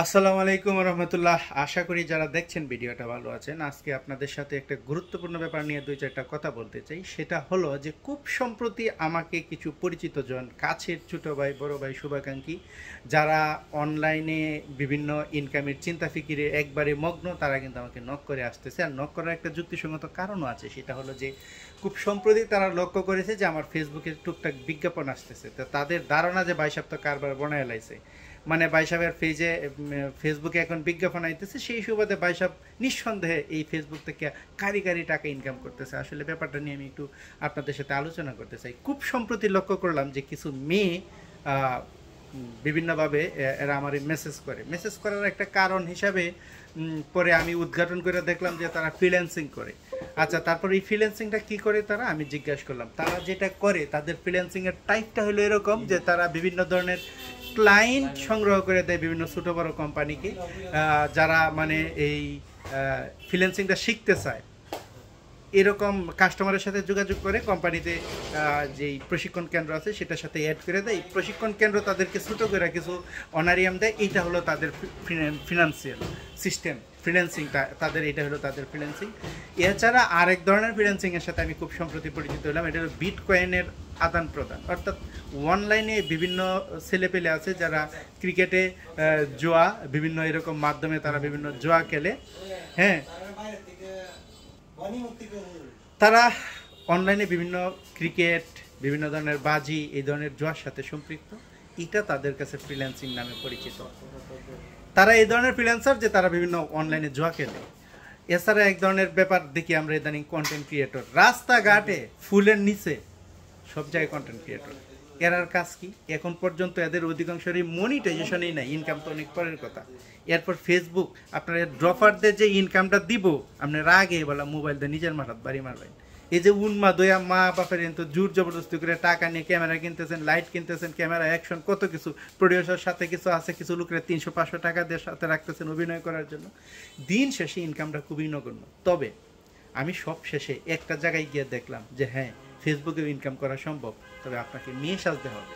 আসসালামু আলাইকুম রহমতুল্লাহ। আশা করি যারা দেখছেন ভিডিওটা ভালো আছেন। আজকে আপনাদের সাথে একটা গুরুত্বপূর্ণ ব্যাপার নিয়ে দুই চারটা কথা বলতে চাই। সেটা হলো যে খুব সম্প্রতি আমাকে কিছু পরিচিত জন, কাছের ছোটো ভাই, বড় ভাই, শুভাকাঙ্ক্ষী যারা অনলাইনে বিভিন্ন ইনকামের চিন্তা ফিকিরে একবারে মগ্ন, তারা কিন্তু আমাকে নক করে আসতেছে। আর নক করার একটা যুক্তিসঙ্গত কারণও আছে। সেটা হলো যে খুব সম্প্রতি তারা লক্ষ্য করেছে যে আমার ফেসবুকে টুকটাক বিজ্ঞাপন আসতেছে। তো তাদের ধারণা যে ভাই সাহেব তো কারবার বনায় লাইছে, মানে ভাই সাহেবের পেজে ফেসবুকে এখন বিজ্ঞাপন আইতেছে, সেই সুবাদে ভাই সাহেব নিঃসন্দেহে এই ফেসবুক থেকে কারি টাকা ইনকাম করতেছে। আসলে ব্যাপারটা নিয়ে আমি একটু আপনাদের সাথে আলোচনা করতে চাই। খুব সম্প্রতি লক্ষ্য করলাম যে কিছু মেয়ে বিভিন্নভাবে এরা আমার মেসেজ করার একটা কারণ হিসাবে পরে আমি উদ্ঘাটন করে দেখলাম যে তারা ফ্রিল্যান্সিং করে। আচ্ছা, তারপর এই ফ্রিল্যান্সিংটা কী করে তারা, আমি জিজ্ঞাসা করলাম। তারা যেটা করে, তাদের ফ্রিল্যান্সিংয়ের টাইপটা হলো এরকম যে তারা বিভিন্ন ধরনের ক্লায়েন্ট সংগ্রহ করে দেয় বিভিন্ন ছোটো বড়ো কোম্পানিকে, যারা মানে এই ফ্রিল্যান্সিংটা শিখতে চায়। এরকম কাস্টমারের সাথে যোগাযোগ করে কোম্পানিতে যেই প্রশিক্ষণ কেন্দ্র আছে সেটার সাথে অ্যাড করে দেয়। প্রশিক্ষণ কেন্দ্র তাদেরকে ছোটো করে কিছু অনারিয়াম দেয়। এইটা হলো তাদের ফিনান্সিয়াল সিস্টেম, ফ্রিল্যান্সিংটা তাদের, এটা হলো তাদের ফ্রিল্যান্সিং। এছাড়া আরেক ধরনের ফ্রিল্যান্সিংয়ের সাথে আমি খুব সম্প্রতি পরিচিত হলাম। এটা হলো বিটকয়েনের আদান প্রদান। অর্থাৎ অনলাইনে বিভিন্ন ছেলেপেলে আছে যারা ক্রিকেটে জুয়া, বিভিন্ন এরকম মাধ্যমে তারা বিভিন্ন জুয়া খেলে। হ্যাঁ, তারা অনলাইনে বিভিন্ন ক্রিকেট, বিভিন্ন ধরনের বাজি, এই ধরনের জুয়ার সাথে সম্পৃক্ত। এটা তাদের কাছে ফ্রিল্যান্সিং নামে পরিচিত। তারা এই ধরনের ফ্রিল্যান্সার যে তারা বিভিন্ন অনলাইনে জুয়া খেলে। এছাড়া এক ধরনের ব্যাপার দেখি আমরা ইদানিং, কন্টেন্ট ক্রিয়েটর। রাস্তাঘাটে, ফুলের নিচে, সব জায়গায় কন্টেন্ট ক্রিয়েটর। এরার কাজ কি? এখন পর্যন্ত এদের অধিকাংশরই মনিটাইজেশনই নাই। ইনকাম তো অনেক পরের কথা। এরপর ফেসবুক আপনার ড্রপারদের যে ইনকামটা দিব, আপনার আগে বলা মোবাইল দিয়ে নিজের মাথাত বাড়ি মারবেন। এই যে উন্মা দয়া মা বাপের তো জোর জবরদস্তি করে টাকা নিয়ে ক্যামেরা কিনতেছেন, লাইট কিনতেছেন, ক্যামেরা অ্যাকশন, কত কিছু, প্রডিউসার সাথে কিছু আছে, কিছু লোকের 300-500 টাকা দিয়ে সাথে রাখতেছেন অভিনয় করার জন্য। দিন শেষে ইনকামটা খুবই নগণ্য। তবে আমি সব শেষে একটা জায়গায় গিয়ে দেখলাম যে হ্যাঁ, ফেসবুকেও ইনকাম করা সম্ভব, তবে আপনাকে মেয়ে সাজতে হবে।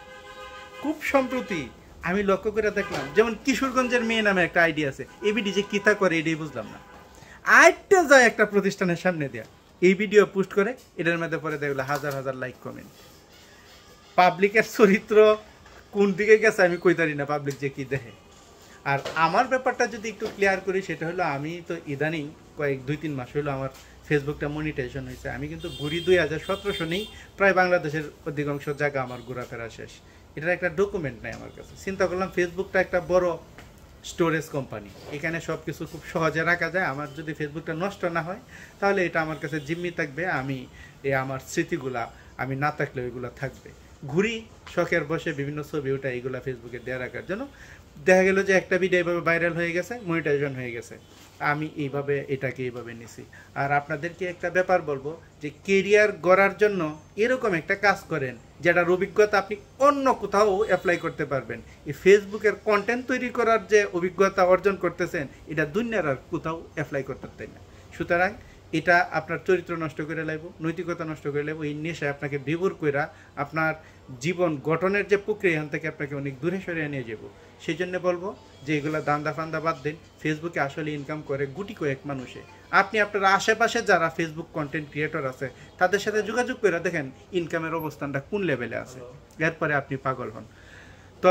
খুব সম্প্রতি আমি লক্ষ্য করে দেখলাম, যেমন কিশোরগঞ্জের মেয়ে নামে একটা আইডি আছে, এবিডি যে কিতা করে এটাই বুঝলাম না। আইডটা যায় একটা প্রতিষ্ঠানের সামনে দেয়া, এই ভিডিও পোস্ট করে, এটার মধ্যে পরে দেখলো হাজার হাজার লাইক কমেন্ট। পাবলিকের চরিত্র কোন দিকে গেছে আমি কইতারি না, পাবলিক যে কি দেখে। আর আমার ব্যাপারটা যদি একটু ক্লিয়ার করি, সেটা হলো আমি তো ইদানিং কয়েক 2-3 মাস হলো আমার ফেসবুকটা মনিটাইজেশন হয়েছে। আমি কিন্তু ঘুরি 2017 নেই, প্রায় বাংলাদেশের অধিকাংশ জায়গা আমার ঘোরাফেরা শেষ। এটার একটা ডকুমেন্ট নেই আমার কাছে। চিন্তা করলাম ফেসবুকটা একটা বড় স্টোরেজ কোম্পানি, এখানে সব কিছু খুব সহজে রাখা যায়। আমার যদি ফেসবুকটা নষ্ট না হয়, তাহলে এটা আমার কাছে জিম্মি থাকবে। আমি আমার স্মৃতিগুলা, আমি না থাকলে ওইগুলো থাকবে। ঘুরি শখের বসে বিভিন্ন ছবি ওটা, এইগুলা ফেসবুকে দেওয়া রাখার জন্য। দেখা গেল যে একটা ভিডিও এইভাবে ভাইরাল হয়ে গেছে, মনিটাইজেশন হয়ে গেছে। আমি এটাকে এইভাবে নিছি। আর আপনাদেরকে একটা ব্যাপার বলবো, যে কেরিয়ার গড়ার জন্য এরকম একটা কাজ করেন যেটার অভিজ্ঞতা আপনি অন্য কোথাও অ্যাপ্লাই করতে পারবেন। এই ফেসবুকের কন্টেন্ট তৈরি করার যে অভিজ্ঞতা অর্জন করতেছেন, এটা দুনিয়ার আর কোথাও অ্যাপ্লাই করতে পারেন না। সুতরাং এটা আপনার চরিত্র নষ্ট করে লাইব, নৈতিকতা নষ্ট করে লাইব। এই নেশায় আপনাকে বিভোর কইরা আপনার জীবন গঠনের যে প্রক্রিয়া, এখান থেকে আপনাকে অনেক দূরে সরিয়ে নিয়ে যাব। সেই জন্য বলবো যে এগুলো দান্দা ফান্দা বাদ দিন। ফেসবুকে আসলে ইনকাম করে গুটি কয়েক মানুষে। আপনি আপনার আশেপাশে যারা ফেসবুক কন্টেন্ট ক্রিয়েটর আছে, তাদের সাথে যোগাযোগ করে দেখেন ইনকামের অবস্থানটা কোন লেভেলে আছে, এরপরে আপনি পাগল হন। তো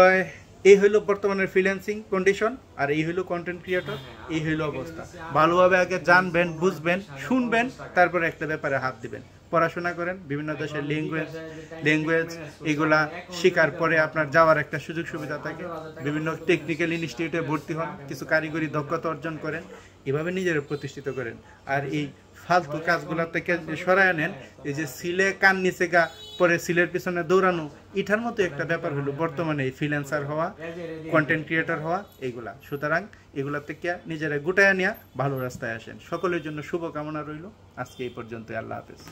এই হইল বর্তমানের ফ্রিল্যান্সিং কন্ডিশন, আর এই হইল কন্টেন্ট ক্রিয়েটর, এই হইল অবস্থা। ভালোভাবে আগে জানবেন, বুঝবেন, শুনবেন, তারপরে একটা ব্যাপারে হাত দিবেন। পড়াশোনা করেন, বিভিন্ন দেশের ল্যাঙ্গুয়েজ এগুলা শেখার পরে আপনার যাওয়ার একটা সুযোগ সুবিধা থাকে। বিভিন্ন টেকনিক্যাল ইনস্টিটিউটে ভর্তি হন, কিছু কারিগরি দক্ষতা অর্জন করেন, এভাবে নিজের প্রতিষ্ঠিত করেন। আর এই ফালতু কাজগুলো থেকে সরায় নেন। এই যে সিলে কান নিচে গা, পরে সিলের পিছনে দৌড়ানো, এটার মতো একটা ব্যাপার হলো বর্তমানে এই ফ্রিল্যান্সার হওয়া, কন্টেন্ট ক্রিয়েটর হওয়া, এইগুলা। সুতরাং এগুলা থেকে নিজেরা গুটায় নিয়ে ভালো রাস্তায় আসেন। সকলের জন্য শুভকামনা রইল। আজকে এই পর্যন্ত। আল্লাহ হাফেজ।